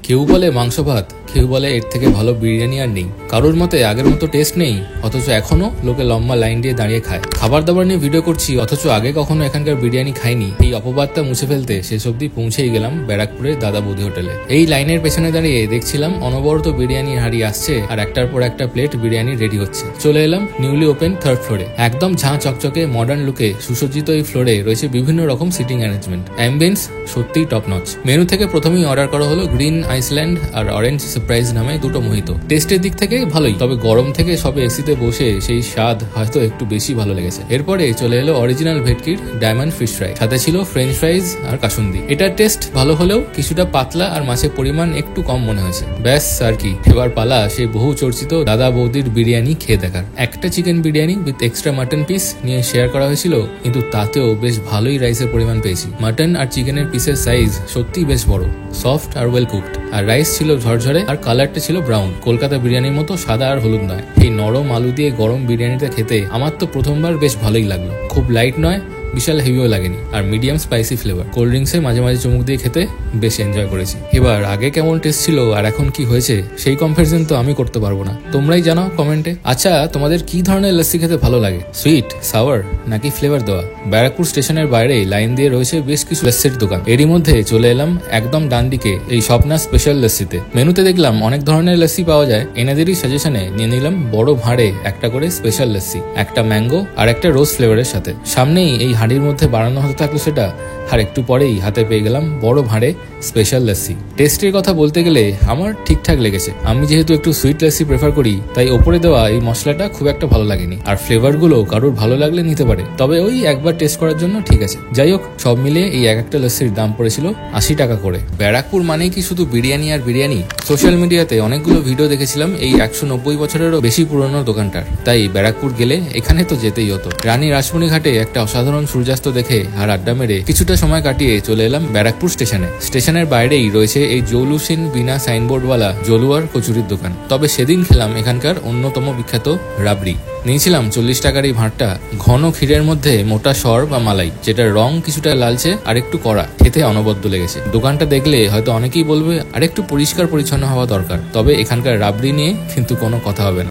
কেউ বলে মাংস ভাত, কেউ বলে এর থেকে ভালো বিরিয়ানি আর নেই। কারোর মতে আগের মতো টেস্ট নেই, অথচ এখনো লোকে লম্বা লাইন দিয়ে দাঁড়িয়ে খায়। খাবার দাবার নিয়ে ভিডিও করছি, অথচ আগে কখনো এখানকার বিরিয়ানি খাইনি। এই অপবাদটা মুছে ফেলতে শেষ অব্দি পৌঁছেই গেলাম ব্যারাকপুরের দাদা বৌদি হোটেলে। এই লাইনের পেছনে দাঁড়িয়ে দেখছিলাম অনবরত বিরিয়ানির হাড়ি আসছে আর একটার পর একটা প্লেট বিরিয়ানি রেডি হচ্ছে। চলে এলাম নিউলি ওপেন থার্ড ফ্লোরে। একদম ঝাঁ চকচকে মডার্ন লুকে সুসজ্জিত এই ফ্লোরে রয়েছে বিভিন্ন রকম সিটিং অ্যারেঞ্জমেন্ট। অ্যাম্বিয়েন্স সত্যিই টপ নচ। মেনু থেকে প্রথমেই অর্ডার করা হলো গ্রিন আইসল্যান্ড আর অরেঞ্জ সারপ্রাইজ নামে দুটো মোহিতো। টেস্টের দিক থেকে ভালোই, তবে গরম থেকে সবে এসিতে বসে সেই স্বাদ হয়তো একটু বেশি ভালো লেগেছে। এরপরে চলে এলো অরিজিনাল ভেটকির ডায়মন্ড ফিশ ফ্রাই, সাথে ছিল ফ্রেঞ্চ ফ্রাইজ আর কাসুন্দি। এটার টেস্ট ভালো হলেও কিছুটা পাতলা আর মাছের পরিমাণ একটু কম মনে হয়েছে। ব্যাস আর কি, এবার পালা সেই বহু চর্চিত দাদা বৌদির বিরিয়ানি খেয়ে দেখার। একটা chicken biryani with extra mutton piece নিয়ে শেয়ার করা হয়েছিল, কিন্তু তাতেও বেশ ভালোই রাইসের পরিমাণ পেয়েছি। মাটন আর চিকেনের পিসের সাইজ সত্যি বেশ বড়, soft are well cooked. R rice ছিল ঝরঝরে আর কালারটা ছিল ব্রাউন, কলকাতা বিরিয়ানির মতো সাদা আর হলুদ নয়। এই নরম আলু দিয়ে গরম বিরিয়ানিটা খেতে আমার তো প্রথমবার বেশ ভালোই লাগলো। খুব লাইট নয়, বিশাল হেভিও লাগেনি, আর মিডিয়াম স্পাইসি ফ্লেভার। কোল্ড ড্রিঙ্কসে মাঝে মাঝে চুমুক দিয়ে খেতে বেশ এনজয় করেছি। এবার আগে কেমন টেস্ট ছিল আর এখন কি হয়েছে সেই কম্পারিজন তো আমি করতে পারবো না, তোমরাই জানাও কমেন্টে। আচ্ছা, তোমাদের কি ধরনের লস্যি খেতে ভালো লাগে? সুইট, সাওয়ার নাকি ফ্লেভার দেওয়া? ব্যারাকপুর স্টেশনের বাইরে লাইন দিয়ে রয়েছে বেশ কিছু লস্যির দোকান। এরই মধ্যে চলে এলাম একদম ডান দিকে এই স্বপ্না স্পেশাল লস্যিতে। মেনুতে দেখলাম অনেক ধরনের লস্যি পাওয়া যায়। এনাদেরই সাজেশনে নিয়ে নিলাম বড় ভাঁড়ে একটা করে স্পেশাল লস্যি, একটা ম্যাঙ্গো আর একটা রোজ ফ্লেভারের সাথে। সামনেই এই হাঁড়ির মধ্যে বানানো হতে থাকলো সেটা, আর একটু পরেই হাতে পেয়ে গেলাম বড় ভাঁড়ে স্পেশাল লস্যি। টেস্টের কথা বলতে গেলে আমার ঠিকঠাক লেগেছে। আমি যেহেতু একটু সুইট লস্যি প্রেফার করি, তাই ওপরে দেওয়া এই মশলাটা খুব একটা ভালো লাগেনি। আর ফ্লেভার গুলো কারোর ভালো লাগলে নিতে পারে, তবে ওই একবার টেস্ট করার জন্য ঠিক আছে। যাই হোক, সব মিলিয়ে এই এক একটা লস্যির দাম পড়েছিল 80 টাকা করে। ব্যারাকপুর মানেই কি শুধু বিরিয়ানি আর বিরিয়ানি? সোশ্যাল মিডিয়াতে অনেকগুলো ভিডিও দেখেছিলাম এই 190 বছরেরও বেশি পুরনো দোকানটার, তাই ব্যারাকপুর গেলে এখানে তো যেতেই হতো। রানী রাসমণি ঘাটে একটা অসাধারণ সূর্যাস্ত দেখে আর আড্ডা মেরে কিছুটা সময় কাটিয়ে চলে এলাম ব্যারাকপুর স্টেশনে। স্টেশনের বাইরেই রয়েছে এই জৌলুসিন বিনা সাইনবোর্ডওয়ালা জলুয়ার কচুরির দোকান। তবে সেদিন খেলাম এখানকার অন্যতম বিখ্যাত রাবড়ি। নিয়েছিলাম 40 টাকার এই ভাঁড়টা। ঘন ক্ষীরের মধ্যে মোটা সর বা মালাই, যেটার রং কিছুটা লালচে আর একটু কড়া, খেতে অনবদ্য লেগেছে। দোকানটা দেখলে হয়তো অনেকেই বলবে আর একটু পরিষ্কার পরিচ্ছন্ন হওয়া দরকার, তবে এখানকার রাবড়ি নিয়ে কিন্তু কোনো কথা হবে না।